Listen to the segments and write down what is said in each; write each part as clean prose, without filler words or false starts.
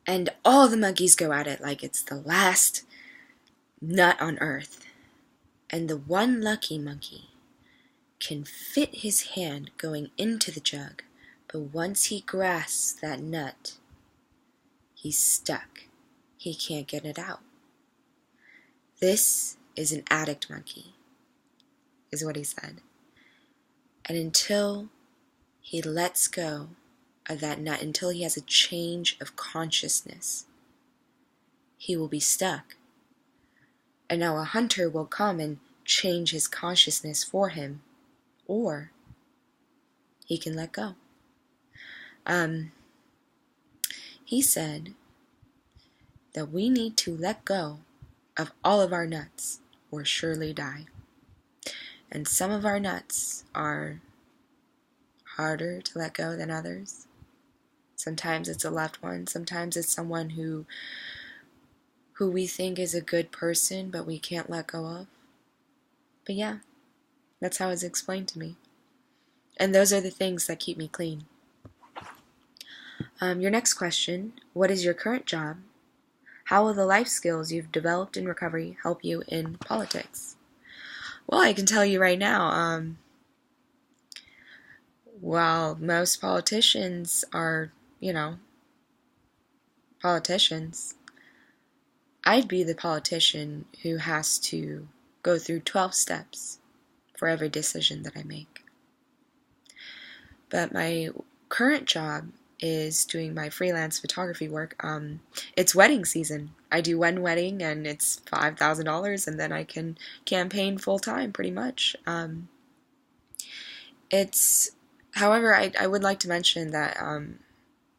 And all the monkeys go at it like it's the last nut on earth. And the one lucky monkey can fit his hand going into the jug, but once he grasps that nut, he's stuck. He can't get it out. This is an addict monkey, is what he said. And until he lets go of that nut, until he has a change of consciousness, he will be stuck. And now a hunter will come and change his consciousness for him, or he can let go. He said that we need to let go of all of our nuts or surely die. And some of our nuts are harder to let go than others. Sometimes it's a loved one. Sometimes it's someone who we think is a good person, but we can't let go of. But yeah, that's how it's explained to me. And those are the things that keep me clean. Your next question, what is your current job? How will the life skills you've developed in recovery help you in politics? Well, I can tell you right now, while most politicians are, politicians, I'd be the politician who has to go through 12 steps for every decision that I make. But my current job is doing my freelance photography work. It's wedding season. I do one wedding and it's $5,000 and then I can campaign full time pretty much. However, I would like to mention that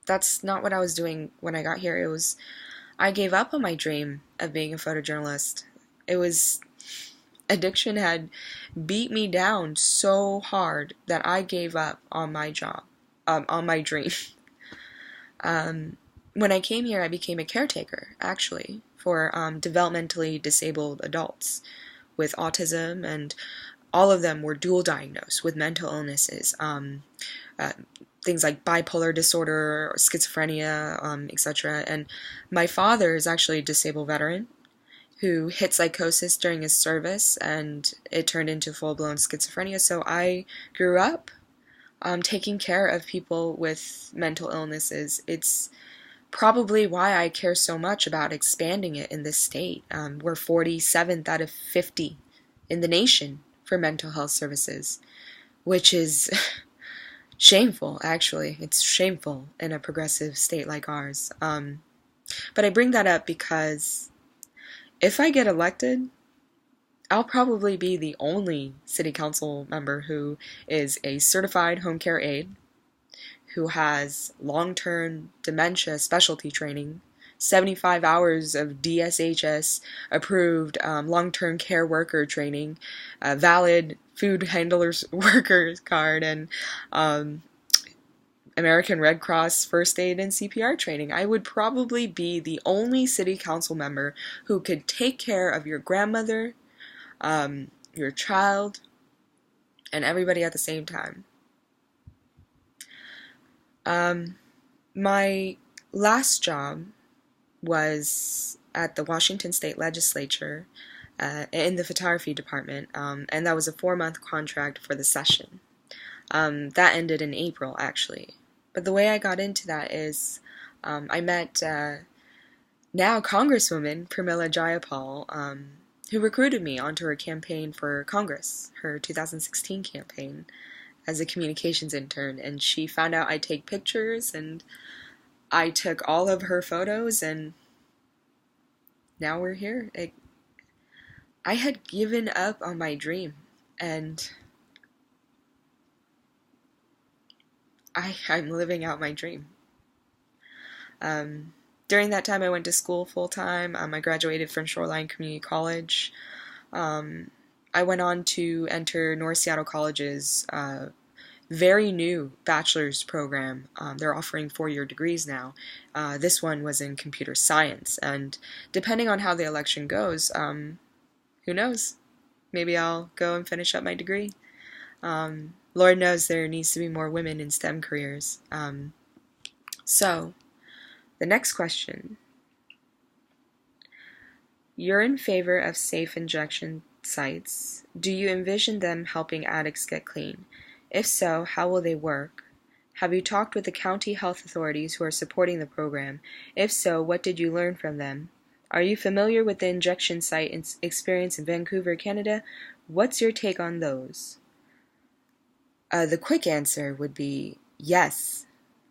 that's not what I was doing when I got here. I gave up on my dream of being a photojournalist. Addiction had beat me down so hard that I gave up on my job, on my dream. When I came here, I became a caretaker, actually, for developmentally disabled adults with autism, and all of them were dual diagnosed with mental illnesses, things like bipolar disorder, or schizophrenia, etc. And my father is actually a disabled veteran who hit psychosis during his service, and it turned into full-blown schizophrenia. So I grew up taking care of people with mental illnesses. It's probably why I care so much about expanding it in this state. We're 47th out of 50 in the nation for mental health services, which is shameful, actually. It's shameful in a progressive state like ours. But I bring that up because if I get elected, I'll probably be the only city council member who is a certified home care aide, who has long-term dementia specialty training, 75 hours of DSHS approved long-term care worker training, a valid food handlers workers card, and American Red Cross first aid and CPR training. I would probably be the only city council member who could take care of your grandmother, your child, and everybody at the same time. My last job was at the Washington State Legislature in the photography department, and that was a 4-month contract for the session. That ended in April, actually. But the way I got into that is I met now Congresswoman Pramila Jayapal, who recruited me onto her campaign for Congress, her 2016 campaign, as a communications intern. And she found out I take pictures, and I took all of her photos, and now we're here. I had given up on my dream, and I'm living out my dream. During that time, I went to school full-time. I graduated from Shoreline Community College. I went on to enter North Seattle College's very new bachelor's program. They're offering 4-year degrees now. This one was in computer science, and depending on how the election goes, who knows? Maybe I'll go and finish up my degree. Lord knows there needs to be more women in STEM careers. So, The next question. You're in favor of safe injection sites. Do you envision them helping addicts get clean? If so, how will they work? Have you talked with the county health authorities who are supporting the program? If so, what did you learn from them? Are you familiar with the injection site experience in Vancouver, Canada? What's your take on those? The quick answer would be yes.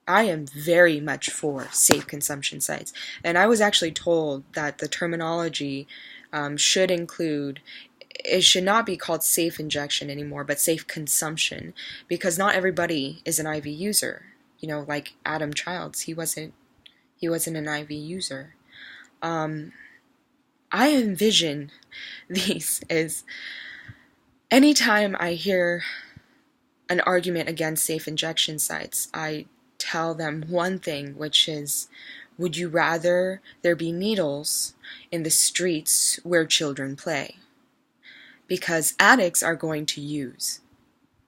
I am very much for safe consumption sites. And I was actually told that the terminology should include, it should not be called safe injection anymore, but safe consumption, because not everybody is an IV user. You know, like Adam Childs, he wasn't an IV user. I envision these as, anytime I hear an argument against safe injection sites, I tell them one thing, which is, would you rather there be needles in the streets where children play? Because addicts are going to use.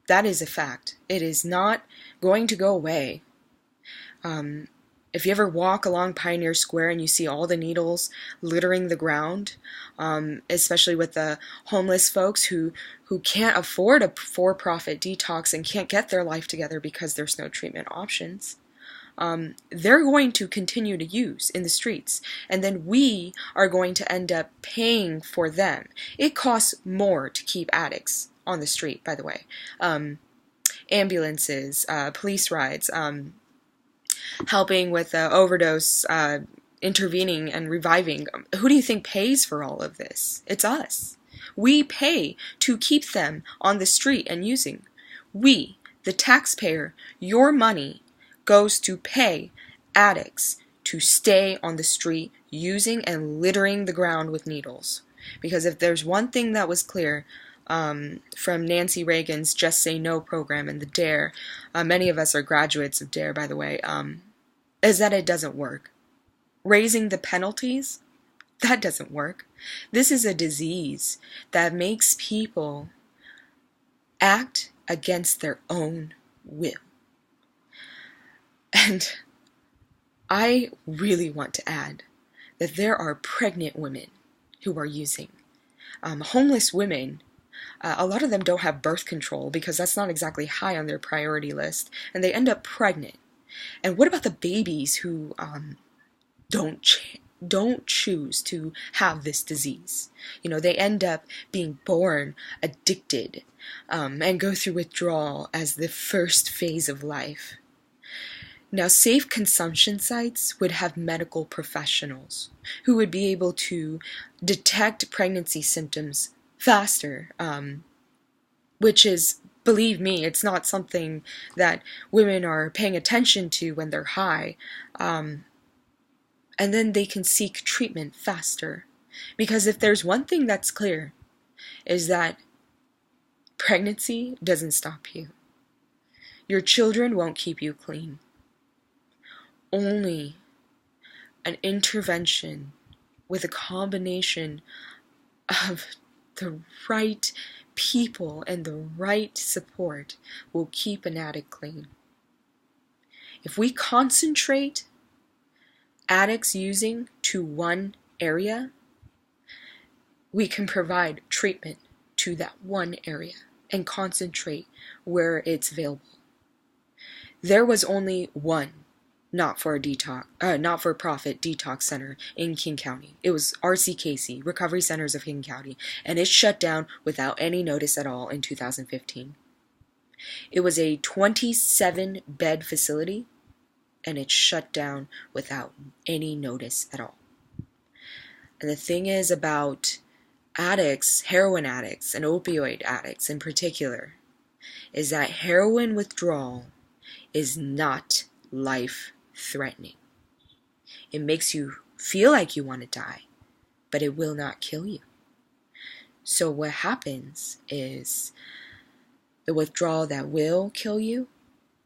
That is a fact. It is not going to go away. If you ever walk along Pioneer Square and you see all the needles littering the ground, especially with the homeless folks who can't afford a for-profit detox and can't get their life together because there's no treatment options, they're going to continue to use in the streets. And then we are going to end up paying for them. It costs more to keep addicts on the street, by the way. Ambulances, police rides, helping with overdose, intervening and reviving. Who do you think pays for all of this? It's us. We pay to keep them on the street and using. We, the taxpayer, your money goes to pay addicts to stay on the street using and littering the ground with needles. Because if there's one thing that was clear from Nancy Reagan's Just Say No program and the DARE, many of us are graduates of DARE, by the way, is that it doesn't work. Raising the penalties, that doesn't work. This is a disease that makes people act against their own will. And I really want to add that there are pregnant women who are using. Homeless women, a lot of them don't have birth control because that's not exactly high on their priority list, and they end up pregnant. And what about the babies who don't choose to have this disease? You know, they end up being born addicted and go through withdrawal as the first phase of life. Now, safe consumption sites would have medical professionals who would be able to detect pregnancy symptoms faster, which is, believe me, it's not something that women are paying attention to when they're high. And then they can seek treatment faster. Because if there's one thing that's clear, is that pregnancy doesn't stop you. Your children won't keep you clean. Only an intervention with a combination of the right people and the right support will keep an addict clean. If we concentrate addicts using to one area, we can provide treatment to that one area and concentrate where it's available. There was only one not-for-profit detox center in King County. It was R.C. Casey, Recovery Centers of King County, and it shut down without any notice at all in 2015. It was a 27-bed facility, and it shut down without any notice at all. And the thing is about addicts, heroin addicts, and opioid addicts in particular, is that heroin withdrawal is not life-threatening. It makes you feel like you want to die, but it will not kill you. So what happens is the withdrawal that will kill you,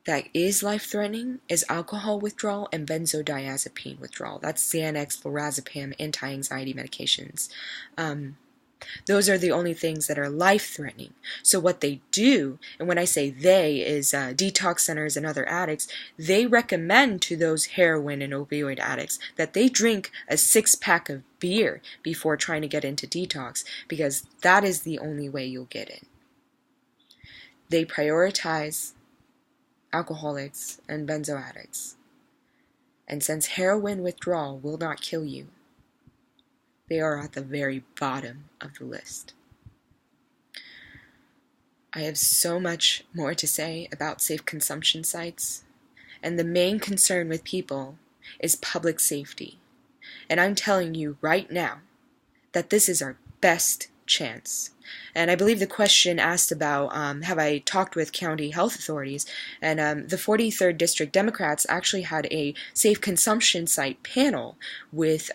that is life-threatening, is alcohol withdrawal and benzodiazepine withdrawal. That's Xanax, lorazepam, anti-anxiety medications. Those are the only things that are life-threatening. So what they do, and when I say they, is detox centers and other addicts, they recommend to those heroin and opioid addicts that they drink a 6-pack of beer before trying to get into detox, because that is the only way you'll get in. They prioritize alcoholics and benzo addicts. And since heroin withdrawal will not kill you, they are at the very bottom of the list. I have so much more to say about safe consumption sites, and the main concern with people is public safety. And I'm telling you right now that this is our best chance. And I believe the question asked about, have I talked with county health authorities? And the 43rd District Democrats actually had a safe consumption site panel with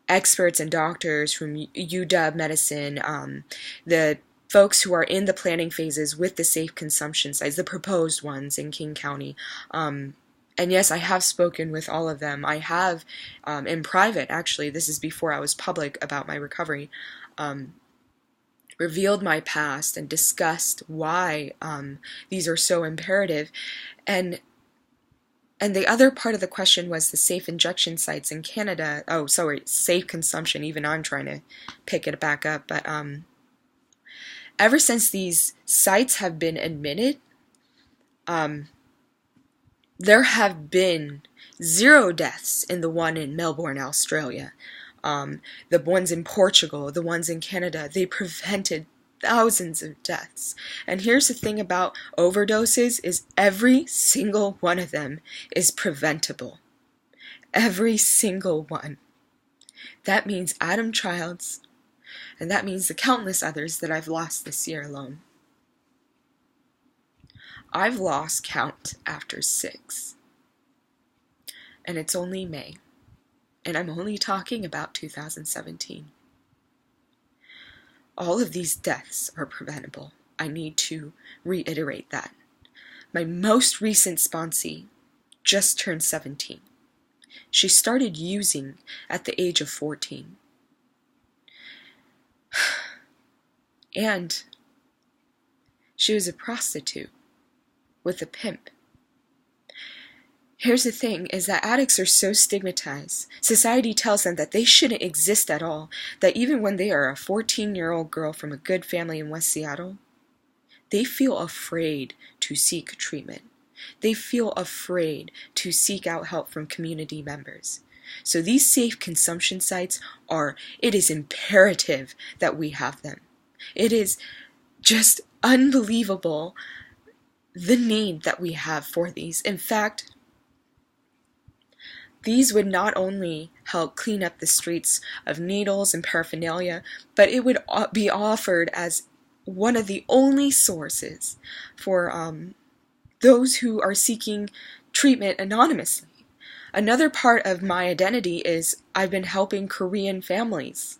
experts and doctors from UW Medicine, the folks who are in the planning phases with the safe consumption sites, the proposed ones in King County. And yes, I have spoken with all of them. I have, in private, actually, this is before I was public about my recovery, revealed my past and discussed why these are so imperative. And the other part of the question was the safe injection sites in Canada. Oh, sorry, safe consumption. Even I'm trying to pick it back up. But ever since these sites have been admitted, there have been 0 deaths in the one in Melbourne, Australia. The ones in Portugal, the ones in Canada, they prevented thousands of deaths. And here's the thing about overdoses is every single one of them is preventable. Every single one. That means Adam Childs, and that means the countless others that I've lost this year alone. I've lost count after 6. And it's only May. And I'm only talking about 2017. All of these deaths are preventable. I need to reiterate that. My most recent sponsee just turned 17. She started using at the age of 14. And she was a prostitute with a pimp. Here's the thing, is that addicts are so stigmatized. Society tells them that they shouldn't exist at all, that even when they are a 14-year-old girl from a good family in West Seattle, they feel afraid to seek treatment. They feel afraid to seek out help from community members. So these safe consumption sites it is imperative that we have them. It is just unbelievable the need that we have for these. In fact, these would not only help clean up the streets of needles and paraphernalia, but it would be offered as one of the only sources for those who are seeking treatment anonymously. Another part of my identity is I've been helping Korean families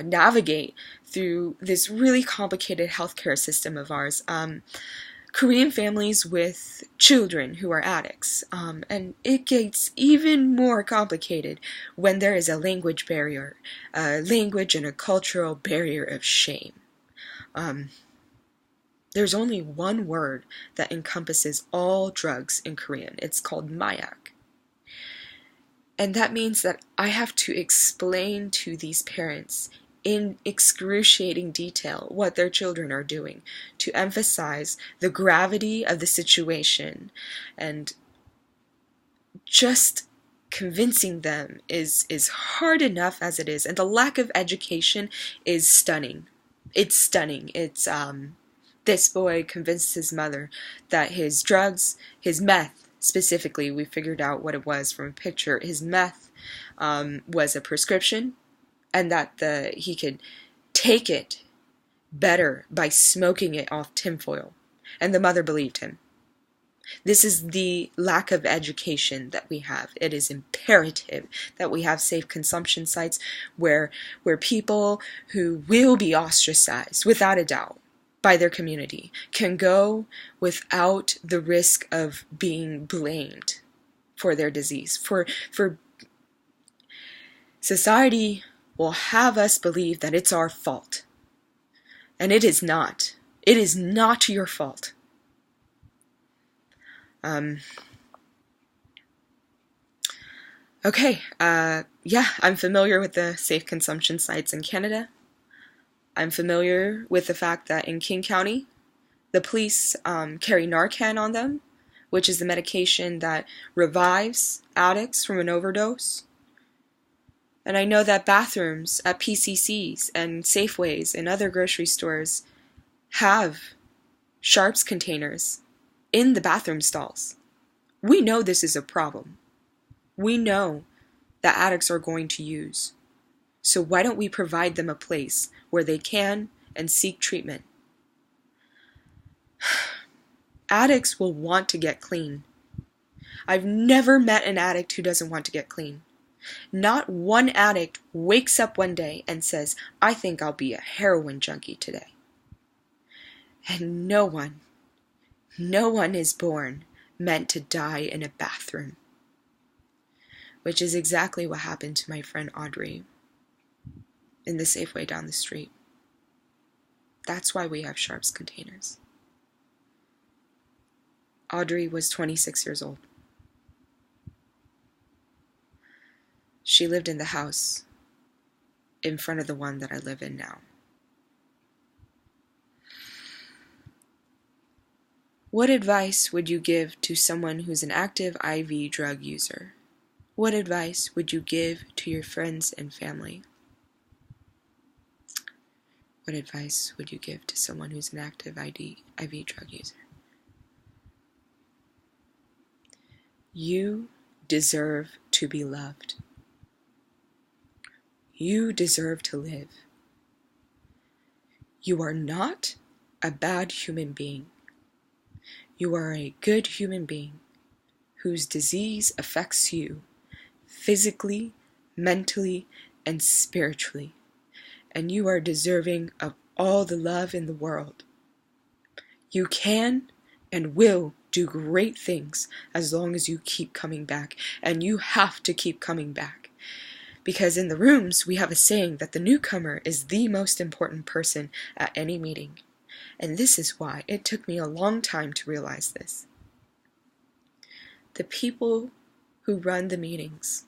navigate through this really complicated healthcare system of ours. Korean families with children who are addicts, and it gets even more complicated when there is a language barrier, a language and a cultural barrier of shame. There's only one word that encompasses all drugs in Korean. It's called mayak. And that means that I have to explain to these parents in excruciating detail what their children are doing, to emphasize the gravity of the situation, and just convincing them is hard enough as it is, and the lack of education is stunning. It's stunning. It's this boy convinced his mother that his drugs, his meth specifically, we figured out what it was from a picture, his meth was a prescription, and that he could take it better by smoking it off tinfoil. And the mother believed him. This is the lack of education that we have. It is imperative that we have safe consumption sites where people who will be ostracized, without a doubt, by their community, can go without the risk of being blamed for their disease. For society will have us believe that it's our fault. And it is not. It is not your fault. Okay, yeah, I'm familiar with the safe consumption sites in Canada. I'm familiar with the fact that in King County, the police carry Narcan on them, which is the medication that revives addicts from an overdose. And I know that bathrooms at PCCs and Safeways and other grocery stores have sharps containers in the bathroom stalls. We know this is a problem. We know that addicts are going to use. So why don't we provide them a place where they can and seek treatment? Addicts will want to get clean. I've never met an addict who doesn't want to get clean. Not one addict wakes up one day and says, I think I'll be a heroin junkie today. And no one is born meant to die in a bathroom. Which is exactly what happened to my friend Audrey in the Safeway down the street. That's why we have sharps containers. Audrey was 26 years old. She lived in the house in front of the one that I live in now. What advice would you give to someone who's an active IV drug user? What advice would you give to your friends and family? What advice would you give to someone who's an active IV drug user? You deserve to be loved. You deserve to live. You are not a bad human being. You are a good human being whose disease affects you physically, mentally, and spiritually, and you are deserving of all the love in the world. You can and will do great things as long as you keep coming back, and you have to keep coming back. Because in the rooms, we have a saying that the newcomer is the most important person at any meeting. And this is why it took me a long time to realize this. The people who run the meetings,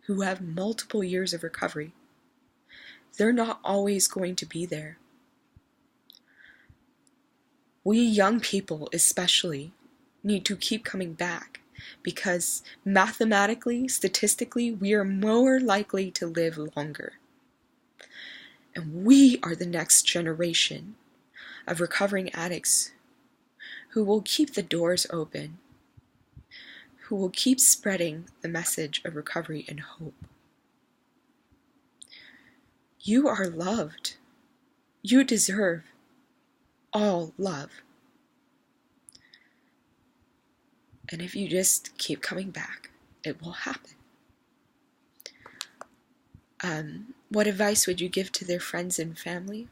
who have multiple years of recovery, they're not always going to be there. We young people especially need to keep coming back because mathematically, statistically, we are more likely to live longer. And we are the next generation of recovering addicts who will keep the doors open, who will keep spreading the message of recovery and hope. You are loved. You deserve all love. And if you just keep coming back, it will happen. What advice would you give to their friends and family?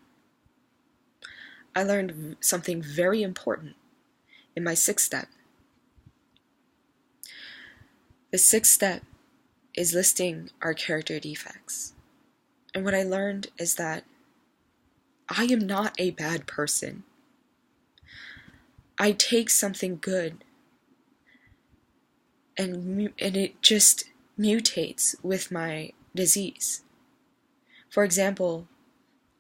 I learned something very important in my 6th step. The 6th step is listing our character defects. And what I learned is that I am not a bad person. I take something good and it just mutates with my disease. For example,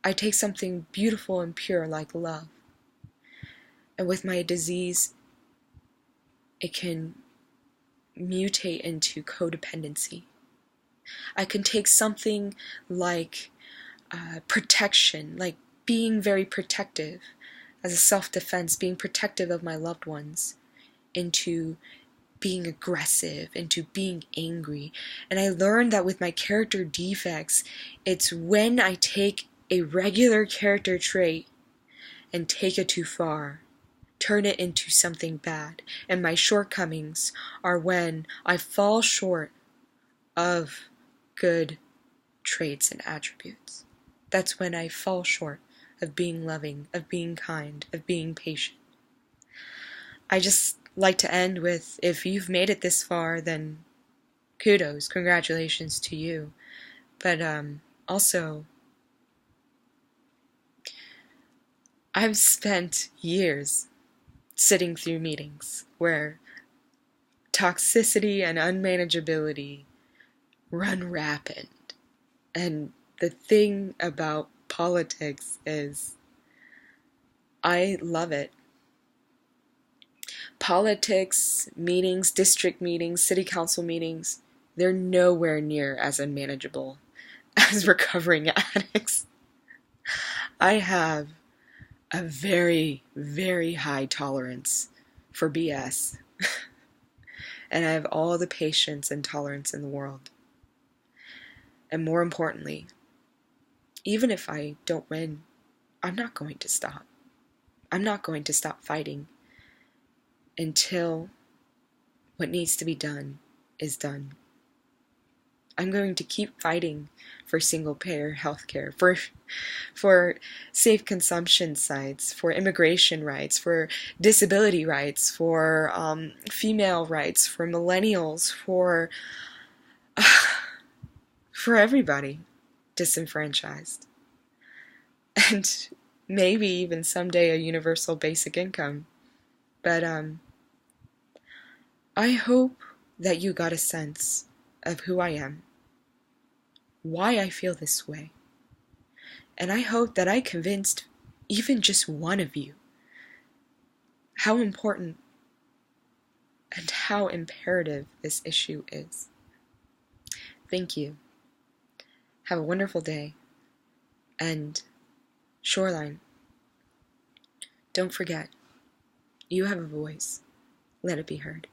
I take something beautiful and pure like love, and with my disease, it can mutate into codependency. I can take something like protection, like being very protective as a self-defense, being protective of my loved ones, into being aggressive, into being angry. And I learned that with my character defects, it's when I take a regular character trait and take it too far, turn it into something bad. And my shortcomings are when I fall short of good traits and attributes. That's when I fall short of being loving, of being kind, of being patient. I just like to end with, if you've made it this far, then kudos, congratulations to you. But Also, I've spent years sitting through meetings where toxicity and unmanageability run rapid. And the thing about politics is I love it. Politics, meetings, district meetings, city council meetings, they're nowhere near as unmanageable as recovering addicts. I have a very, very high tolerance for BS. And I have all the patience and tolerance in the world. And more importantly, even if I don't win, I'm not going to stop. I'm not going to stop fighting until what needs to be done is done. I'm going to keep fighting for single-payer healthcare, for safe consumption sites, for immigration rights, for disability rights, for female rights, for millennials, for everybody disenfranchised. And maybe even someday a universal basic income. But I hope that you got a sense of who I am, why I feel this way. And I hope that I convinced even just one of you how important and how imperative this issue is. Thank you. Have a wonderful day. And Shoreline, don't forget, you have a voice. Let it be heard.